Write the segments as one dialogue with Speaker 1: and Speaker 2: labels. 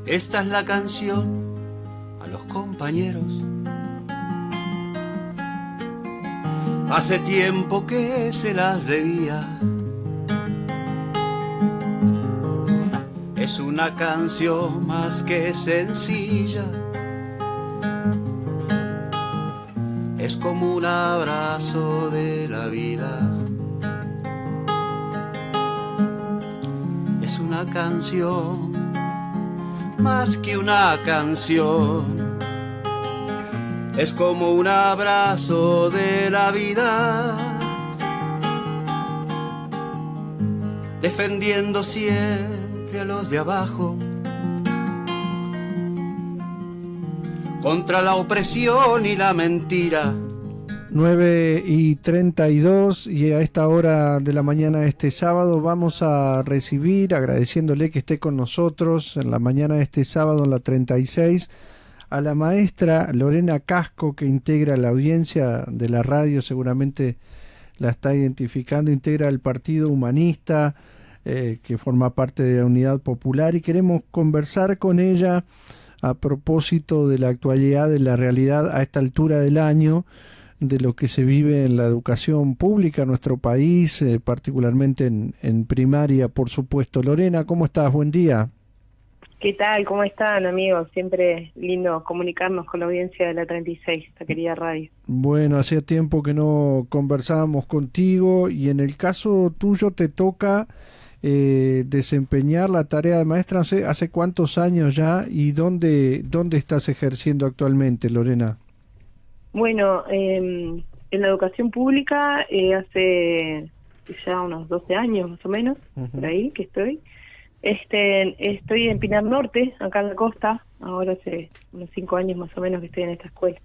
Speaker 1: Esta es la canción a los compañeros. Hace tiempo que se las debía. Es una canción más que sencilla. Es como un abrazo de la vida. Es una canción más que una canción. Es como un abrazo de la vida. Defendiendo siempre a los de abajo contra la opresión y la mentira.
Speaker 2: 9:32 y a esta hora de la mañana de este sábado vamos a recibir, agradeciéndole que esté con nosotros en la mañana de este sábado en la 36, a la maestra Lorena Casco, que integra la audiencia de la radio, seguramente la está identificando, integra el Partido Humanista, que forma parte de la Unidad Popular, y queremos conversar con ella a propósito de la actualidad, de la realidad a esta altura del año, de lo que se vive en la educación pública en nuestro país, particularmente en primaria, por supuesto. Lorena, ¿cómo estás? Buen día.
Speaker 3: ¿Qué tal? ¿Cómo están, amigos? Siempre lindo comunicarnos con la audiencia de la 36, esta querida radio.
Speaker 2: Bueno, hacía tiempo que no conversábamos contigo y en el caso tuyo te toca desempeñar la tarea de maestra. No sé, ¿hace cuántos años ya y dónde estás ejerciendo actualmente, Lorena?
Speaker 3: Bueno, en la educación pública hace ya unos 12 años más o menos, por ahí que estoy. Estoy en Pinar Norte, acá en la costa. Ahora hace unos 5 años más o menos que estoy en esta escuela.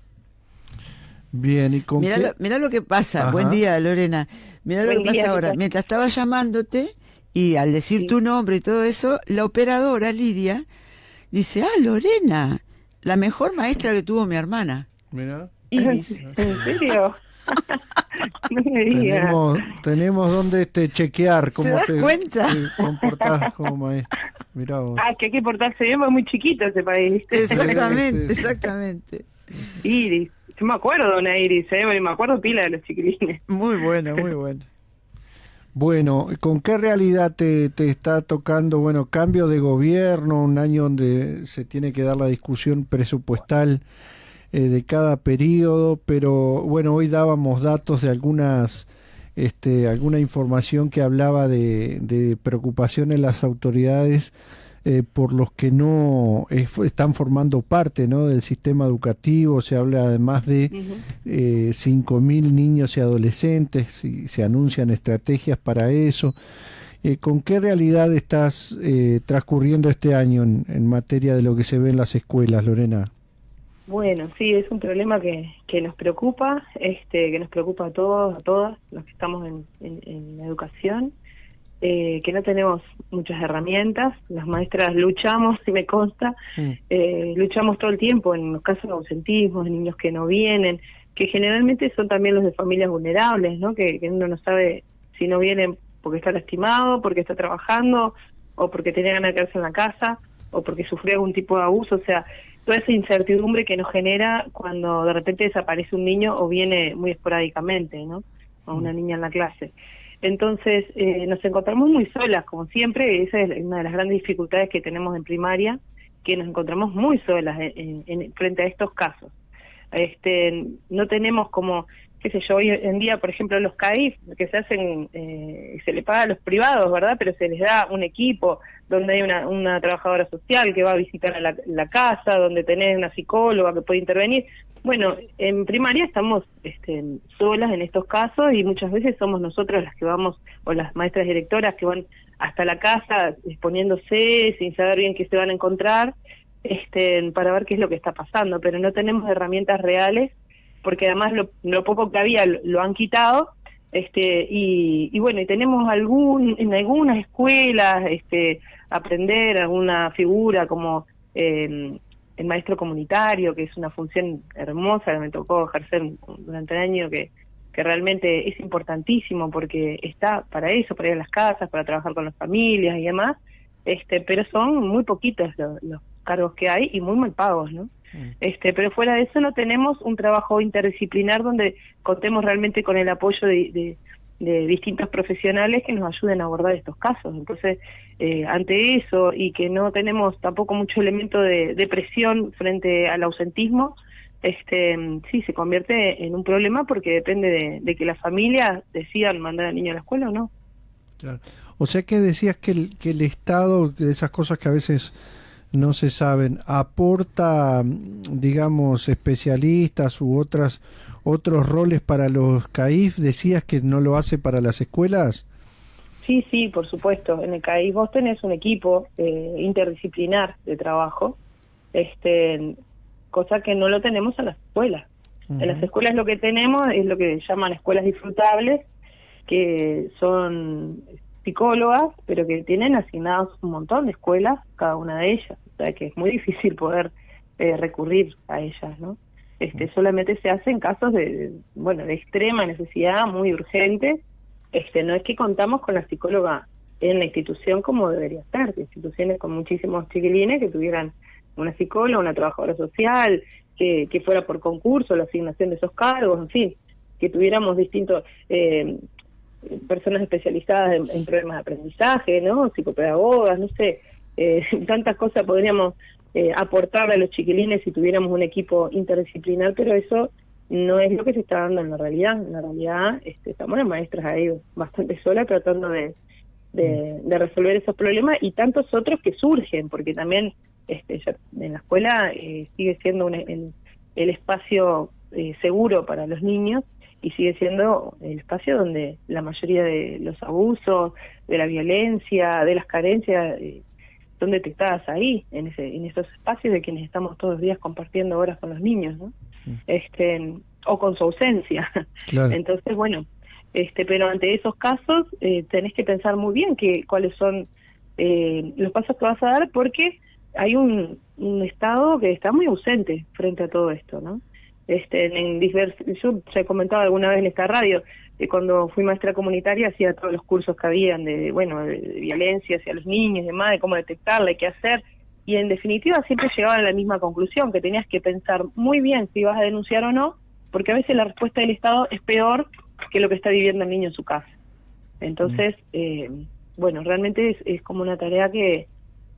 Speaker 2: Bien, ¿y con qué?
Speaker 4: Mirá lo que pasa.
Speaker 2: Ajá.
Speaker 4: Buen día, Lorena. Mirá lo que
Speaker 3: Buen día,
Speaker 4: pasa ahora. Mientras estaba llamándote y al decir tu nombre y todo eso, la operadora Lidia dice: Lorena, la mejor maestra que tuvo mi hermana,
Speaker 2: Mirá.
Speaker 4: Iris.
Speaker 3: ¿En serio? No me digas.
Speaker 2: Tenemos donde chequear cómo
Speaker 4: ¿Te das cuenta?
Speaker 2: comportás como maestra. Mirá vos.
Speaker 3: Que hay que portarse bien, porque es muy chiquito ese país, ¿viste?
Speaker 4: Exactamente.
Speaker 3: Iris. Yo me acuerdo de una Iris, me acuerdo pila de los chiquilines.
Speaker 4: Muy bueno, muy bueno.
Speaker 2: Bueno, ¿con qué realidad te está tocando? Bueno, cambio de gobierno, un año donde se tiene que dar la discusión presupuestal de cada periodo, pero bueno, hoy dábamos datos de alguna información que hablaba de preocupación en las autoridades por los que no están formando parte, ¿no?, del sistema educativo. Se habla además de 5.000 niños y adolescentes y se anuncian estrategias para eso. ¿Con qué realidad estás transcurriendo este año en materia de lo que se ve en las escuelas, Lorena?
Speaker 3: Bueno, sí, es un problema que nos preocupa, que nos preocupa a todos, a todas los que estamos en la educación, que no tenemos muchas herramientas. Las maestras luchamos, si me consta, luchamos todo el tiempo en los casos de ausentismo, de niños que no vienen, que generalmente son también los de familias vulnerables, ¿no? Que uno no sabe si no vienen porque está lastimado, porque está trabajando, o porque tenía ganas de quedarse en la casa, o porque sufrió algún tipo de abuso. O sea, toda esa incertidumbre que nos genera cuando de repente desaparece un niño o viene muy esporádicamente, ¿no?, o una niña en la clase. Entonces nos encontramos muy solas, como siempre. Esa es una de las grandes dificultades que tenemos en primaria, que nos encontramos muy solas frente a estos casos. No tenemos como, qué sé yo, hoy en día, por ejemplo, los CAIF que se hacen, se le paga a los privados, ¿verdad?, pero se les da un equipo donde hay una trabajadora social que va a visitar a la casa, donde tenés una psicóloga que puede intervenir. Bueno, en primaria estamos solas en estos casos, y muchas veces somos nosotros las que vamos, o las maestras directoras que van hasta la casa exponiéndose sin saber bien qué se van a encontrar, para ver qué es lo que está pasando, pero no tenemos herramientas reales, porque además lo poco que había lo han quitado, y bueno, y tenemos en algunas escuelas aprender alguna figura como el maestro comunitario, que es una función hermosa que me tocó ejercer durante el año, que realmente es importantísimo porque está para eso, para ir a las casas, para trabajar con las familias y demás, pero son muy poquitos los cargos que hay y muy mal pagos, ¿no? Pero fuera de eso no tenemos un trabajo interdisciplinar donde contemos realmente con el apoyo de distintos profesionales que nos ayuden a abordar estos casos. Entonces, ante eso y que no tenemos tampoco mucho elemento de presión frente al ausentismo, sí se convierte en un problema porque depende de que las familias decidan mandar al niño a la escuela o no.
Speaker 2: Claro. O sea que decías que el Estado, de esas cosas que a veces no se saben, aporta, digamos, especialistas u otros roles para los CAIF. ¿Decías que no lo hace para las escuelas?
Speaker 3: Sí, por supuesto. En el CAIF vos tenés un equipo interdisciplinar de trabajo, cosa que no lo tenemos en las escuelas. En las escuelas lo que tenemos es lo que llaman escuelas disfrutables, que son psicólogas, pero que tienen asignados un montón de escuelas, cada una de ellas. O sea que es muy difícil poder recurrir a ellas, ¿no? Solamente se hace en casos de extrema necesidad, muy urgente. No es que contamos con la psicóloga en la institución como debería ser, instituciones con muchísimos chiquilines que tuvieran una psicóloga, una trabajadora social, que fuera por concurso la asignación de esos cargos, en fin, que tuviéramos distintos personas especializadas en problemas de aprendizaje, ¿no? Psicopedagogas, no sé, tantas cosas podríamos aportarle a los chiquilines si tuviéramos un equipo interdisciplinar, pero eso no es lo que se está dando en la realidad. En la realidad estamos las maestras ahí bastante solas tratando de resolver esos problemas y tantos otros que surgen, porque también ya en la escuela sigue siendo el espacio seguro para los niños y sigue siendo el espacio donde la mayoría de los abusos, de la violencia, de las carencias son detectadas ahí, en esos espacios de quienes estamos todos los días compartiendo horas con los niños, ¿no? O con su ausencia. Claro. Entonces, bueno, pero ante esos casos tenés que pensar muy bien cuáles son los pasos que vas a dar, porque hay un Estado que está muy ausente frente a todo esto, ¿no? Yo ya he comentado alguna vez en esta radio, cuando fui maestra comunitaria hacía todos los cursos que habían de violencia hacia los niños, de cómo detectarla, qué hacer, y en definitiva siempre llegaba a la misma conclusión, que tenías que pensar muy bien si vas a denunciar o no, porque a veces la respuesta del Estado es peor que lo que está viviendo el niño en su casa. Entonces, realmente es como una tarea que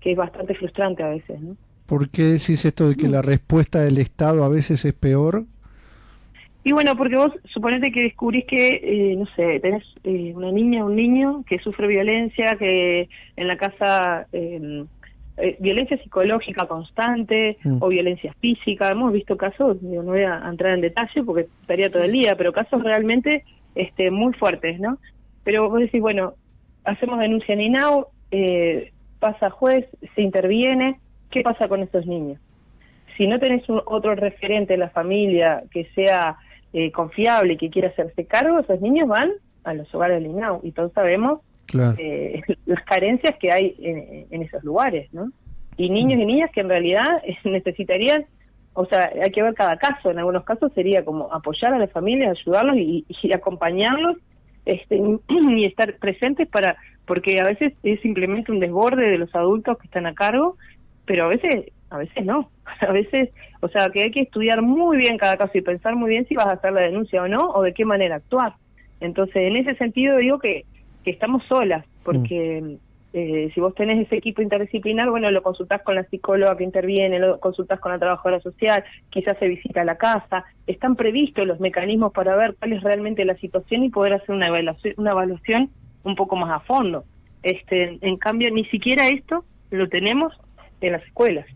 Speaker 3: es bastante frustrante a veces, ¿no?
Speaker 2: ¿Por qué decís esto de que la respuesta del Estado a veces es peor?
Speaker 3: Y bueno, porque vos suponete que descubrís que, no sé, tenés una niña o un niño que sufre violencia, que en la casa, violencia psicológica constante o violencia física. Hemos visto casos, no voy a entrar en detalle porque estaría todo el día, pero casos realmente muy fuertes, ¿no? Pero vos decís, bueno, hacemos denuncia en INAU, pasa juez, se interviene. ¿Qué pasa con esos niños? Si no tenés otro referente en la familia que sea confiable y que quiera hacerse cargo, esos niños van a los hogares del INAU y todos sabemos las carencias que hay en esos lugares, ¿no? Y niños y niñas que en realidad necesitarían, o sea, hay que ver cada caso. En algunos casos sería como apoyar a las familias, ayudarlos y acompañarlos y estar presentes porque a veces es simplemente un desborde de los adultos que están a cargo, pero a veces no, a veces, o sea, que hay que estudiar muy bien cada caso y pensar muy bien si vas a hacer la denuncia o no, o de qué manera actuar. Entonces, en ese sentido digo que estamos solas, porque si vos tenés ese equipo interdisciplinar, bueno, lo consultás con la psicóloga que interviene, lo consultás con la trabajadora social, quizás se visita a la casa, están previstos los mecanismos para ver cuál es realmente la situación y poder hacer una evaluación un poco más a fondo. En cambio, ni siquiera esto lo tenemos en las escuelas.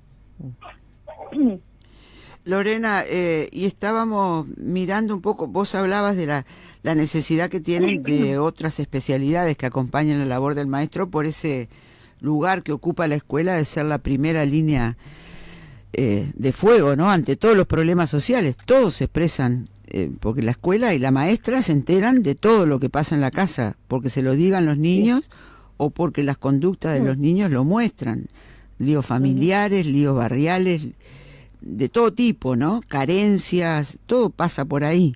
Speaker 4: Lorena, y estábamos mirando un poco, vos hablabas de la necesidad que tienen de otras especialidades que acompañan la labor del maestro por ese lugar que ocupa la escuela de ser la primera línea de fuego, ¿no? Ante todos los problemas sociales, todos se expresan, porque la escuela y la maestra se enteran de todo lo que pasa en la casa, porque se lo digan los niños o porque las conductas de los niños lo muestran. Líos familiares, líos barriales, de todo tipo, ¿no? Carencias, todo pasa por ahí.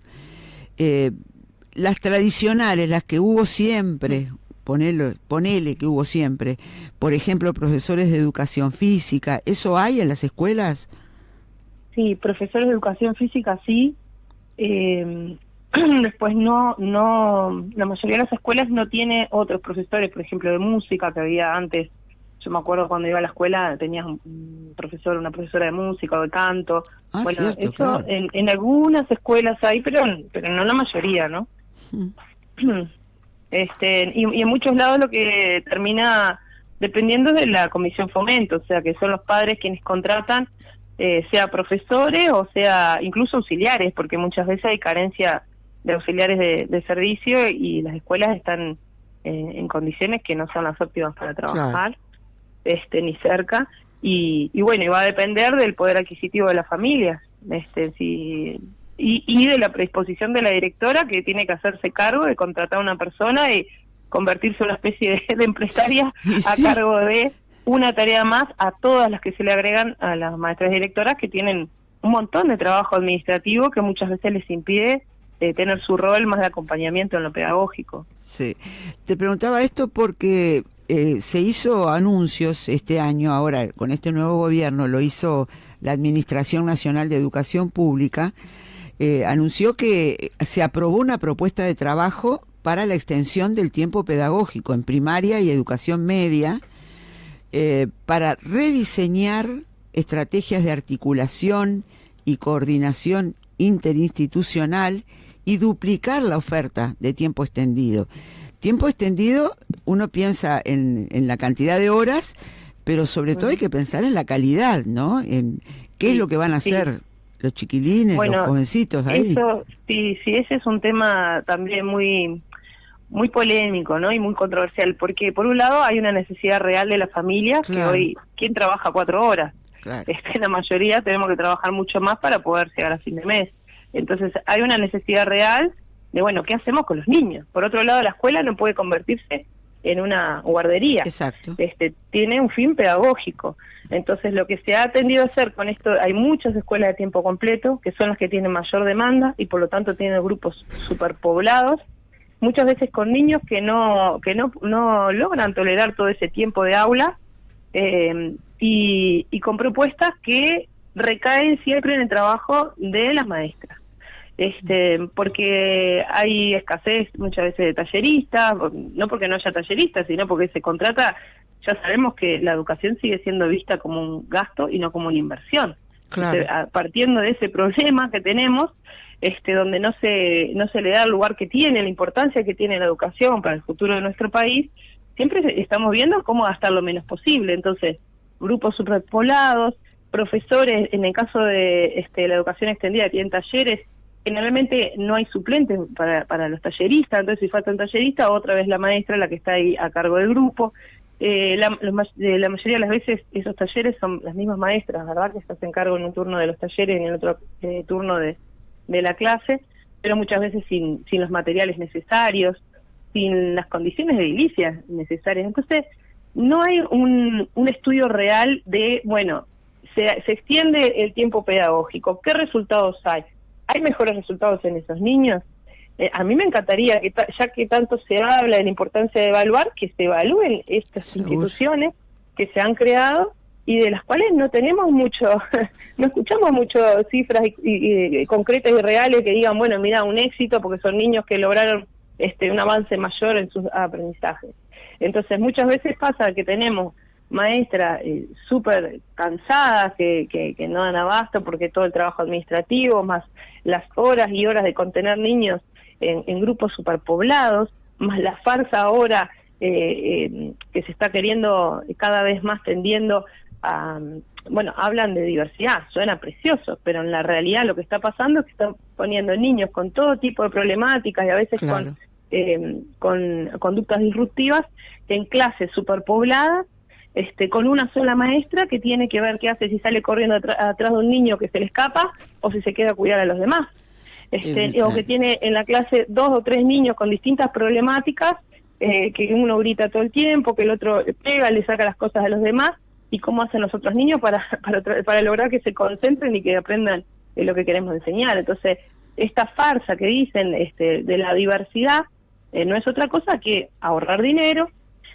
Speaker 4: Las tradicionales, las que hubo siempre, ponele que hubo siempre, por ejemplo, profesores de educación física, ¿eso hay en las escuelas?
Speaker 3: Sí, profesores de educación física sí. Después no, la mayoría de las escuelas no tiene otros profesores, por ejemplo, de música que había antes. Yo me acuerdo cuando iba a la escuela tenías un profesor, una profesora de música o de canto. Bueno,
Speaker 4: Cierto,
Speaker 3: eso
Speaker 4: claro.
Speaker 3: en algunas escuelas hay, pero no en la mayoría, ¿no? Y en muchos lados lo que termina dependiendo de la comisión fomento, o sea que son los padres quienes contratan, sea profesores o sea incluso auxiliares, porque muchas veces hay carencia de auxiliares de servicio y las escuelas están en condiciones que no son las óptimas para trabajar, ni cerca, y bueno, y va a depender del poder adquisitivo de las familias, y de la predisposición de la directora, que tiene que hacerse cargo de contratar a una persona y convertirse en una especie de empresaria a cargo de una tarea más a todas las que se le agregan a las maestras directoras, que tienen un montón de trabajo administrativo que muchas veces les impide tener su rol más de acompañamiento en lo pedagógico.
Speaker 4: Sí, te preguntaba esto porque se hizo anuncios este año, ahora con este nuevo gobierno lo hizo la Administración Nacional de Educación Pública, anunció que se aprobó una propuesta de trabajo para la extensión del tiempo pedagógico en primaria y educación media, para rediseñar estrategias de articulación y coordinación interinstitucional y duplicar la oferta de tiempo extendido. Tiempo extendido, uno piensa en la cantidad de horas, pero sobre todo hay que pensar en la calidad, ¿no? En qué es lo que van a hacer los chiquilines, los jovencitos ahí.
Speaker 3: Eso, sí, ese es un tema también muy polémico, ¿no? Y muy controversial, porque por un lado hay una necesidad real de las familias, claro, que hoy, ¿quién trabaja 4 horas? Claro. La mayoría tenemos que trabajar mucho más para poder llegar a fin de mes. Entonces hay una necesidad real de, bueno, ¿qué hacemos con los niños? Por otro lado, la escuela no puede convertirse en una guardería.
Speaker 4: Exacto.
Speaker 3: Tiene un fin pedagógico. Entonces lo que se ha tendido a hacer con esto, hay muchas escuelas de tiempo completo, que son las que tienen mayor demanda y por lo tanto tienen grupos superpoblados, muchas veces con niños que no logran tolerar todo ese tiempo de aula, y con propuestas que recaen siempre en el trabajo de las maestras. Porque hay escasez muchas veces de talleristas, no porque no haya talleristas, sino porque se contrata, ya sabemos que la educación sigue siendo vista como un gasto y no como una inversión.
Speaker 4: Claro.
Speaker 3: Entonces, partiendo de ese problema que tenemos, donde no se le da el lugar que tiene, la importancia que tiene la educación para el futuro de nuestro país, siempre estamos viendo cómo gastar lo menos posible. Entonces, grupos superpoblados, profesores, en el caso de la educación extendida, tienen talleres. Generalmente no hay suplentes para los talleristas, entonces si falta un tallerista, otra vez la maestra la que está ahí a cargo del grupo. La mayoría de las veces esos talleres son las mismas maestras, ¿verdad?, que se hacen cargo en un turno de los talleres y en el otro turno de la clase, pero muchas veces sin los materiales necesarios, sin las condiciones de edilicia necesarias. Entonces no hay un estudio real de, bueno, se extiende el tiempo pedagógico, ¿qué resultados hay? ¿Hay mejores resultados en esos niños? A mí me encantaría, que ya que tanto se habla de la importancia de evaluar, que se evalúen estas instituciones que se han creado y de las cuales no tenemos no escuchamos mucho cifras y concretas y reales que digan, bueno, mira, un éxito porque son niños que lograron un avance mayor en sus aprendizajes. Entonces muchas veces pasa que tenemos maestras súper cansadas que no dan abasto porque todo el trabajo administrativo, más las horas y horas de contener niños en grupos superpoblados, más la farsa ahora que se está queriendo cada vez más tendiendo a, bueno, hablan de diversidad, suena precioso, pero en la realidad lo que está pasando es que están poniendo niños con todo tipo de problemáticas y a veces
Speaker 4: claro,
Speaker 3: con conductas disruptivas en clases superpobladas, con una sola maestra que tiene que ver qué hace, si sale corriendo atrás de un niño que se le escapa o si se queda a cuidar a los demás. O que tiene en la clase 2 o 3 niños con distintas problemáticas, que uno grita todo el tiempo, que el otro le pega, le saca las cosas a los demás, y cómo hacen los otros niños para lograr que se concentren y que aprendan lo que queremos enseñar. Entonces, esta farsa que dicen de la diversidad, no es otra cosa que ahorrar dinero,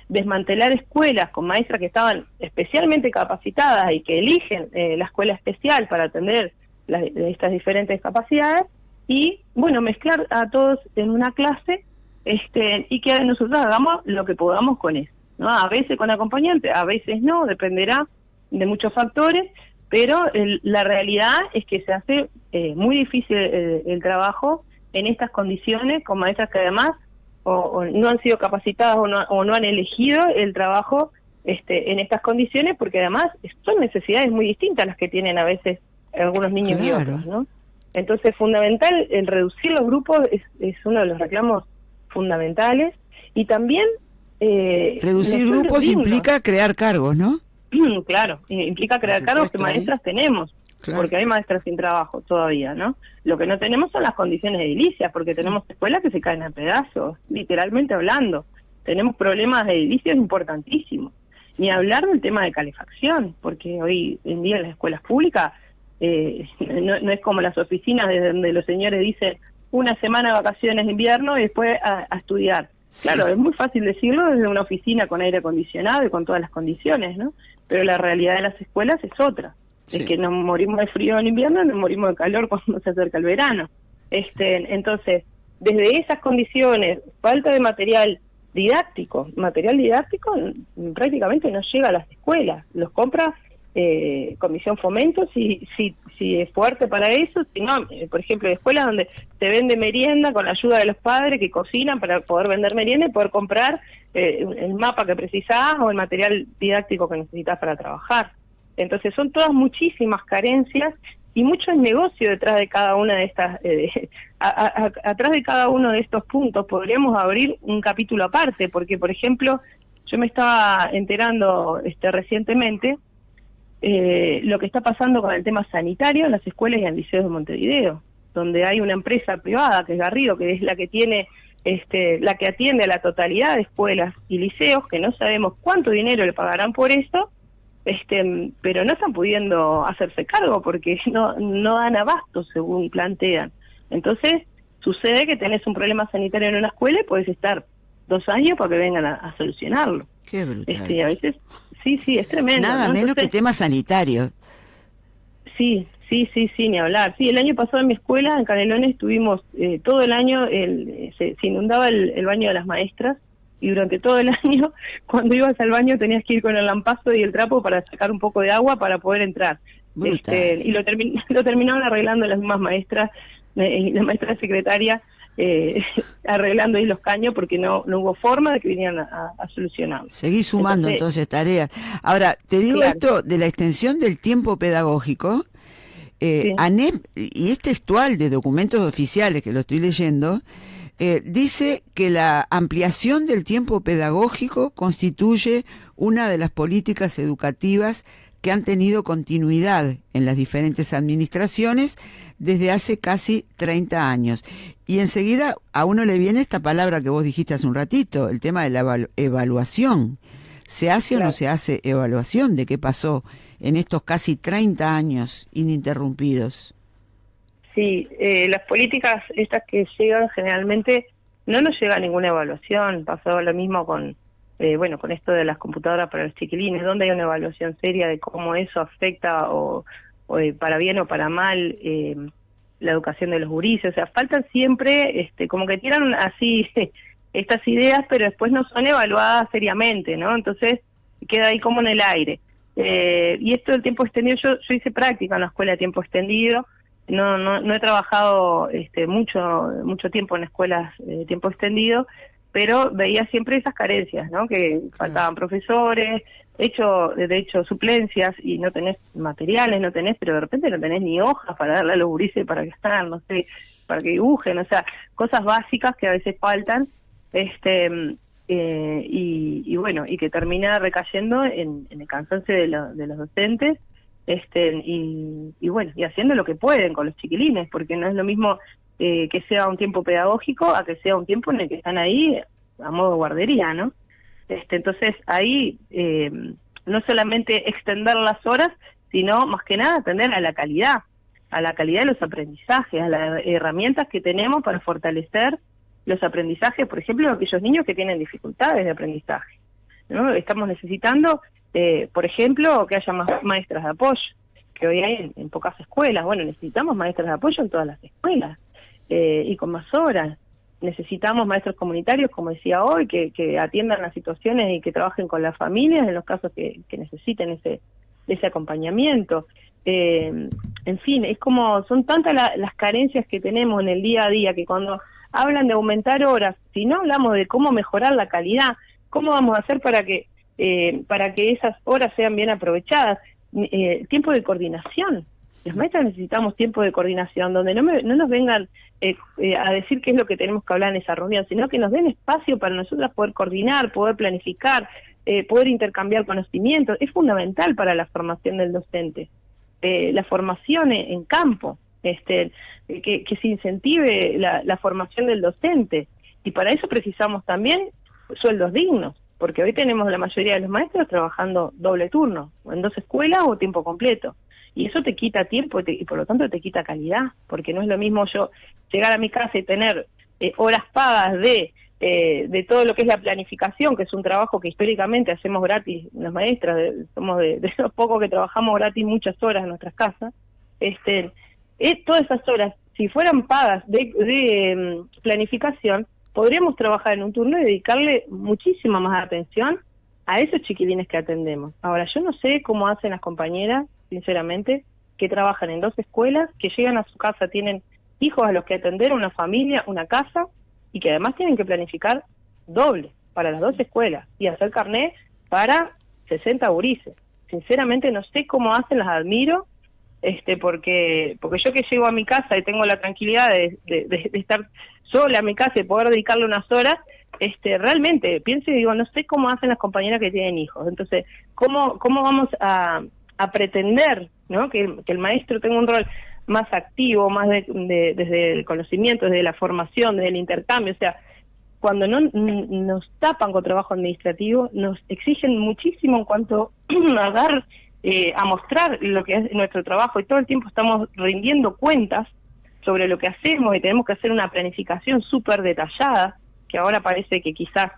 Speaker 3: desmantelar escuelas con maestras que estaban especialmente capacitadas y que eligen la escuela especial para atender estas diferentes capacidades, y bueno, mezclar a todos en una clase, y que nosotros hagamos lo que podamos con eso, ¿no? A veces con acompañante, a veces no, dependerá de muchos factores, pero la realidad es que se hace muy difícil el trabajo en estas condiciones, con maestras que además o no han sido capacitadas o no han elegido el trabajo en estas condiciones, porque además son necesidades muy distintas las que tienen a veces algunos niños y otros, ¿no? Entonces, fundamental, el reducir los grupos es uno de los reclamos fundamentales, y también...
Speaker 4: reducir grupos implica crear cargos, ¿no?
Speaker 3: Claro, implica crear cargos que maestras tenemos, claro, porque hay maestras sin trabajo todavía, ¿no? Lo que no tenemos son las condiciones edilicias, porque tenemos escuelas que se caen a pedazos, literalmente hablando. Tenemos problemas de edilicios importantísimos. Ni hablar del tema de calefacción, porque hoy en día en las escuelas públicas no es como las oficinas de donde los señores dicen una semana de vacaciones de invierno y después a estudiar. Sí. Claro, es muy fácil decirlo desde una oficina con aire acondicionado y con todas las condiciones, ¿no? Pero la realidad de las escuelas es otra. Sí. Es que nos morimos de frío en invierno y nos morimos de calor cuando se acerca el verano. Entonces, desde esas condiciones, falta de material didáctico prácticamente no llega a las escuelas, los compra Comisión Fomento si es fuerte para eso, si no, por ejemplo, hay escuelas donde se vende merienda con la ayuda de los padres que cocinan para poder vender merienda y poder comprar el mapa que precisás o el material didáctico que necesitas para trabajar. Entonces son todas muchísimas carencias y mucho negocio detrás de cada una de estas, atrás de cada uno de estos puntos podríamos abrir un capítulo aparte, porque por ejemplo, yo me estaba enterando recientemente lo que está pasando con el tema sanitario en las escuelas y en liceos de Montevideo, donde hay una empresa privada que es Garrido, que es la que tiene la que atiende a la totalidad de escuelas y liceos, que no sabemos cuánto dinero le pagarán por eso, pero no están pudiendo hacerse cargo porque no dan abasto según plantean. Entonces sucede que tenés un problema sanitario en una escuela y podés estar 2 años para que vengan a solucionarlo.
Speaker 4: Qué brutal.
Speaker 3: A veces sí, es tremendo.
Speaker 4: Nada, ¿no? Menos que tema sanitario.
Speaker 3: Sí, ni hablar. Sí, el año pasado en mi escuela, en Canelones, tuvimos todo el año, se inundaba el baño de las maestras, y durante todo el año, cuando ibas al baño tenías que ir con el lampazo y el trapo para sacar un poco de agua para poder entrar. Y lo terminaron arreglando las mismas maestras, la maestra secretaria, arreglando ahí los caños porque no hubo forma de que vinieran a solucionarlo.
Speaker 4: Seguí sumando entonces tareas. Ahora, te digo claro, esto de la extensión del tiempo pedagógico, sí. ANEP, y es textual de documentos oficiales que lo estoy leyendo, dice que la ampliación del tiempo pedagógico constituye una de las políticas educativas que han tenido continuidad en las diferentes administraciones desde hace casi 30 años. Y enseguida a uno le viene esta palabra que vos dijiste hace un ratito, el tema de la evaluación. ¿Se hace o no se hace evaluación de qué pasó en estos casi 30 años ininterrumpidos?
Speaker 3: Sí, las políticas estas que llegan generalmente no nos llega a ninguna evaluación. Pasó lo mismo con esto de las computadoras para los chiquilines, donde hay una evaluación seria de cómo eso afecta o para bien o para mal la educación de los gurises. O sea, faltan siempre, como que tiran así estas ideas, pero después no son evaluadas seriamente, ¿no? Entonces queda ahí como en el aire. Y esto del tiempo extendido, yo hice práctica en la escuela de tiempo extendido. No he trabajado mucho tiempo en escuelas de tiempo extendido, pero veía siempre esas carencias, ¿no? Que faltaban profesores, de hecho suplencias, y no tenés materiales, pero de repente no tenés ni hojas para darle a los gurises para que están, no sé, para que dibujen, o sea, cosas básicas que a veces faltan, y que termina recayendo en el cansancio de los docentes, y haciendo lo que pueden con los chiquilines, porque no es lo mismo que sea un tiempo pedagógico a que sea un tiempo en el que están ahí a modo guardería, ¿no? Entonces ahí no solamente extender las horas, sino más que nada atender a la calidad de los aprendizajes, a las herramientas que tenemos para fortalecer los aprendizajes, por ejemplo, de aquellos niños que tienen dificultades de aprendizaje, ¿no? Estamos necesitando, por ejemplo, que haya más maestras de apoyo, que hoy hay en pocas escuelas. Bueno, necesitamos maestras de apoyo en todas las escuelas, y con más horas. Necesitamos maestros comunitarios, como decía hoy, que atiendan las situaciones y que trabajen con las familias en los casos que necesiten ese acompañamiento. En fin, es como, son tantas las carencias que tenemos en el día a día, que cuando hablan de aumentar horas, si no hablamos de cómo mejorar la calidad, cómo vamos a hacer para que esas horas sean bien aprovechadas. Tiempo de coordinación. Los maestros necesitamos tiempo de coordinación, donde no nos vengan a decir qué es lo que tenemos que hablar en esa reunión, sino que nos den espacio para nosotras poder coordinar, poder planificar, poder intercambiar conocimientos. Es fundamental para la formación del docente. La formación en campo, que se incentive la formación del docente. Y para eso precisamos también sueldos dignos, porque hoy tenemos la mayoría de los maestros trabajando doble turno, o en 2 escuelas o tiempo completo. Y eso te quita tiempo y por lo tanto te quita calidad, porque no es lo mismo yo llegar a mi casa y tener horas pagas de todo lo que es la planificación, que es un trabajo que históricamente hacemos gratis las maestras, somos de los pocos que trabajamos gratis muchas horas en nuestras casas. Todas esas horas, si fueran pagas de planificación, podríamos trabajar en un turno y dedicarle muchísima más atención a esos chiquilines que atendemos. Ahora, yo no sé cómo hacen las compañeras, sinceramente, que trabajan en 2 escuelas, que llegan a su casa, tienen hijos a los que atender, una familia, una casa, y que además tienen que planificar doble para las 2 escuelas y hacer carnet para 60 gurises. Sinceramente no sé cómo hacen, las admiro, porque yo que llego a mi casa y tengo la tranquilidad de estar sola en mi casa y poder dedicarle unas horas, realmente pienso y digo, no sé cómo hacen las compañeras que tienen hijos. Entonces, ¿cómo vamos a pretender, ¿no?, que el maestro tenga un rol más activo, más desde el conocimiento, desde la formación, desde el intercambio? O sea, cuando no nos tapan con trabajo administrativo, nos exigen muchísimo en cuanto a mostrar lo que es nuestro trabajo, y todo el tiempo estamos rindiendo cuentas sobre lo que hacemos y tenemos que hacer una planificación súper detallada, que ahora parece que quizás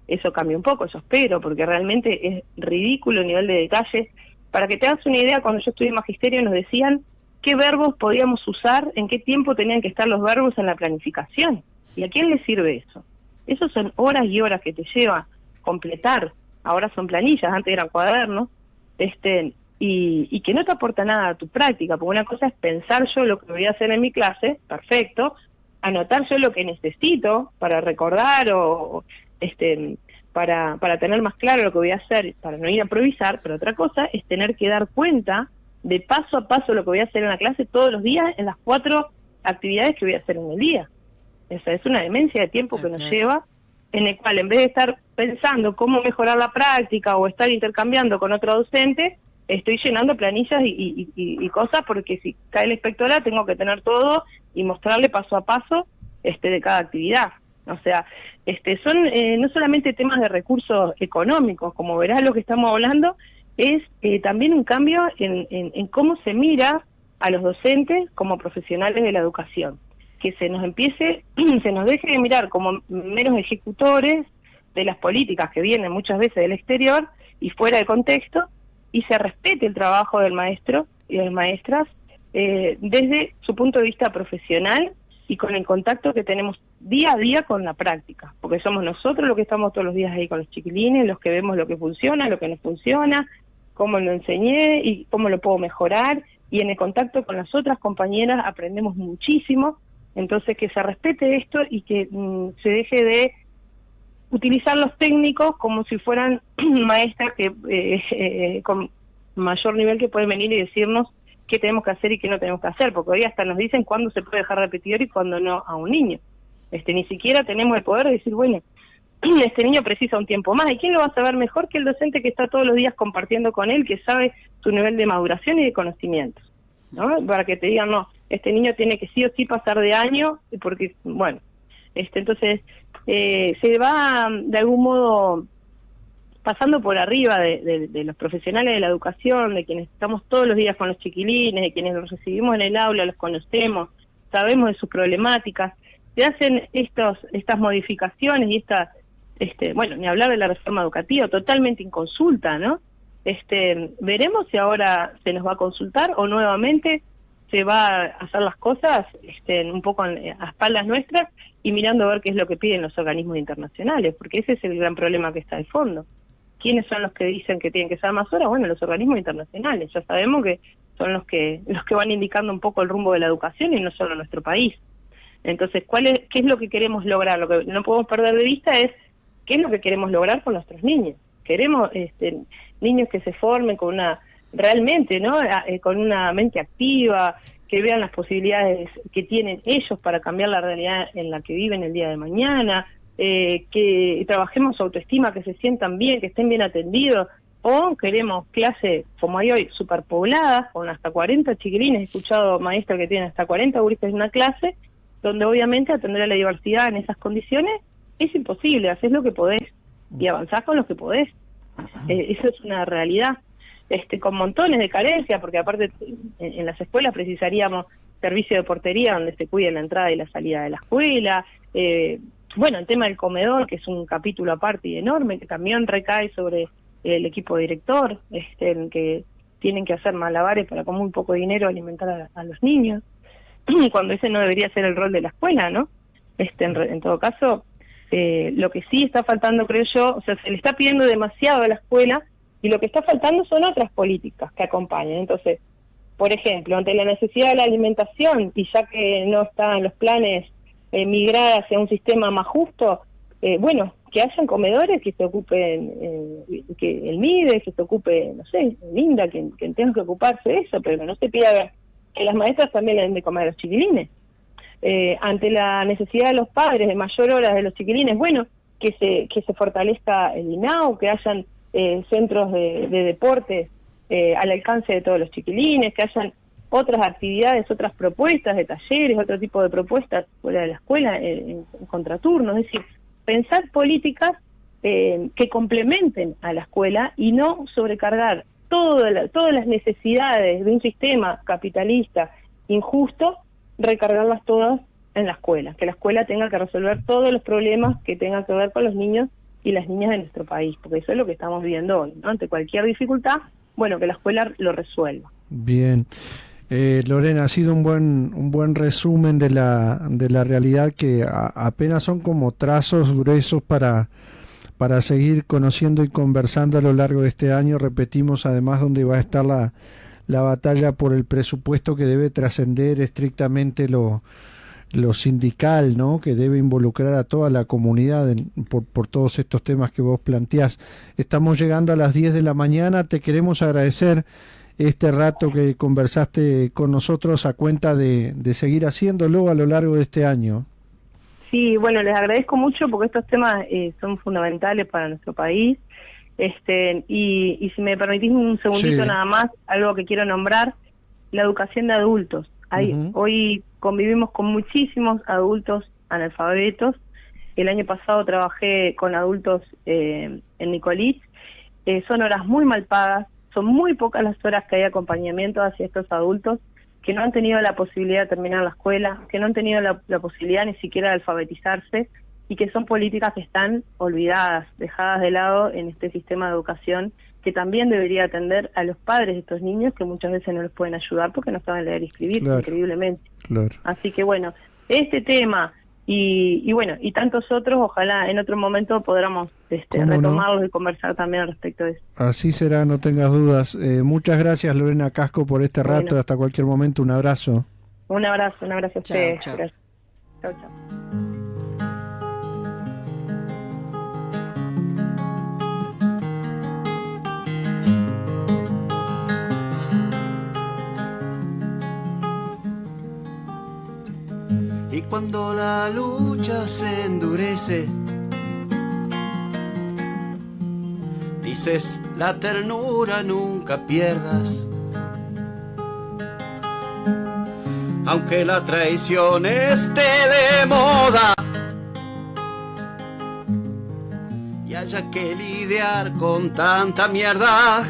Speaker 3: eso cambie un poco, eso espero, porque realmente es ridículo el nivel de detalle. Para que te hagas una idea, cuando yo estudié magisterio nos decían qué verbos podíamos usar, en qué tiempo tenían que estar los verbos en la planificación. ¿Y a quién le sirve eso? Eso son horas y horas que te lleva completar. Ahora son planillas, antes eran cuadernos, y que no te aporta nada a tu práctica, porque una cosa es pensar yo lo que voy a hacer en mi clase, perfecto, anotar yo lo que necesito para recordar o para tener más claro lo que voy a hacer, para no ir a improvisar, pero otra cosa es tener que dar cuenta de paso a paso lo que voy a hacer en la clase todos los días en las 4 actividades que voy a hacer en el día. Esa es una demencia de tiempo que nos lleva, en el cual en vez de estar pensando cómo mejorar la práctica o estar intercambiando con otro docente, estoy llenando planillas y cosas, porque si cae la inspectora tengo que tener todo y mostrarle paso a paso de cada actividad. O sea, son no solamente temas de recursos económicos, como verás lo que estamos hablando, es también un cambio en cómo se mira a los docentes como profesionales de la educación, que se nos deje de mirar como meros ejecutores de las políticas que vienen muchas veces del exterior y fuera de contexto, y se respete el trabajo del maestro y de las maestras desde su punto de vista profesional y con el contacto que tenemos día a día con la práctica, porque somos nosotros los que estamos todos los días ahí con los chiquilines, los que vemos lo que funciona, lo que no funciona, cómo lo enseñé y cómo lo puedo mejorar, y en el contacto con las otras compañeras aprendemos muchísimo. Entonces, que se respete esto y que se deje de utilizar los técnicos como si fueran maestras que con mayor nivel, que pueden venir y decirnos qué tenemos que hacer y qué no tenemos que hacer, porque hoy hasta nos dicen cuándo se puede dejar repetidor y cuándo no a un niño. Ni siquiera tenemos el poder de decir, bueno, este niño precisa un tiempo más. ¿Y quién lo va a saber mejor que el docente que está todos los días compartiendo con él, que sabe su nivel de maduración y de conocimientos, ¿no? Para que te digan, no, este niño tiene que sí o sí pasar de año, porque, bueno, entonces se va de algún modo pasando por arriba de los profesionales de la educación, de quienes estamos todos los días con los chiquilines, de quienes los recibimos en el aula, los conocemos, sabemos de sus problemáticas. se hacen estas modificaciones y bueno, ni hablar de la reforma educativa, totalmente inconsulta, ¿no? Veremos si ahora se nos va a consultar o nuevamente se va a hacer las cosas un poco a espaldas nuestras y mirando a ver qué es lo que piden los organismos internacionales, porque ese es el gran problema que está de fondo. ¿Quiénes son los que dicen que tienen que ser más horas? Bueno, los organismos internacionales. Ya sabemos que son los que van indicando un poco el rumbo de la educación y no solo nuestro país. Entonces, ¿qué es lo que queremos lograr? Lo que no podemos perder de vista es qué es lo que queremos lograr con nuestros niños. Queremos niños que se formen realmente, ¿no? Con una mente activa, que vean las posibilidades que tienen ellos para cambiar la realidad en la que viven el día de mañana, que trabajemos su autoestima, que se sientan bien, que estén bien atendidos, o queremos clases como hay hoy, superpobladas, con hasta 40 chiquilines. He escuchado maestros que tienen hasta 40 guristas en una clase, donde obviamente atender a la diversidad en esas condiciones es imposible, haces lo que podés y avanzás con lo que podés. Eso es una realidad. Con montones de carencias, porque aparte en las escuelas precisaríamos servicio de portería donde se cuide la entrada y la salida de la escuela. Bueno, el tema del comedor, que es un capítulo aparte y enorme, que también recae sobre el equipo director, que tienen que hacer malabares para con muy poco dinero alimentar a los niños, cuando ese no debería ser el rol de la escuela, ¿no? En todo caso, lo que sí está faltando, creo yo, o sea, se le está pidiendo demasiado a la escuela, y lo que está faltando son otras políticas que acompañen. Entonces, por ejemplo, ante la necesidad de la alimentación, y ya que no está en los planes migrar hacia un sistema más justo, bueno, que hayan comedores que se ocupen, que el MIDE, que se ocupe, no sé, Linda, que tenga que ocuparse de eso, pero que no se pida que las maestras también le den de comer a los chiquilines. Ante la necesidad de los padres de mayor horas de los chiquilines, bueno, que se fortalezca el INAU, que hayan centros de deportes al alcance de todos los chiquilines, que hayan otras actividades, otras propuestas de talleres, otro tipo de propuestas fuera de la escuela, en contraturnos, es decir, pensar políticas que complementen a la escuela y no sobrecargar todas las necesidades de un sistema capitalista injusto, recargarlas todas en la escuela, que la escuela tenga que resolver todos los problemas que tengan que ver con los niños y las niñas de nuestro país, porque eso es lo que estamos viendo hoy, ¿no? Ante cualquier dificultad, bueno, que la escuela lo resuelva.
Speaker 2: Bien. Lorena, ha sido un buen resumen de la realidad, que apenas son como trazos gruesos para seguir conociendo y conversando a lo largo de este año. Repetimos además dónde va a estar la batalla por el presupuesto, que debe trascender estrictamente lo sindical, ¿no? Que debe involucrar a toda la comunidad por todos estos temas que vos planteás. Estamos llegando a las 10 de la mañana, te queremos agradecer este rato que conversaste con nosotros, a cuenta de seguir haciéndolo a lo largo de este año.
Speaker 3: Sí, bueno, les agradezco mucho porque estos temas son fundamentales para nuestro país. Y si me permitís un segundito, sí, nada más, algo que quiero nombrar, la educación de adultos. Hoy convivimos con muchísimos adultos analfabetos. El año pasado trabajé con adultos en Nicolás. Son horas muy mal pagas, son muy pocas las horas que hay acompañamiento hacia estos adultos que no han tenido la posibilidad de terminar la escuela, que no han tenido la posibilidad ni siquiera de alfabetizarse, y que son políticas que están olvidadas, dejadas de lado en este sistema de educación, que también debería atender a los padres de estos niños, que muchas veces no los pueden ayudar porque no saben leer y escribir, claro, increíblemente. Claro. Así que bueno, este tema y bueno, y tantos otros, ojalá en otro momento podamos retomarlos, ¿no?, y conversar también al respecto de eso. Así será, no tengas dudas. Muchas gracias, Lorena Casco, por este rato. Hasta cualquier momento, un abrazo. Un abrazo a ustedes. Chao. Gracias. Chao.
Speaker 1: Y cuando la lucha se endurece, dices la ternura nunca pierdas. Aunque la traición esté de moda y haya que lidiar con tanta mierda,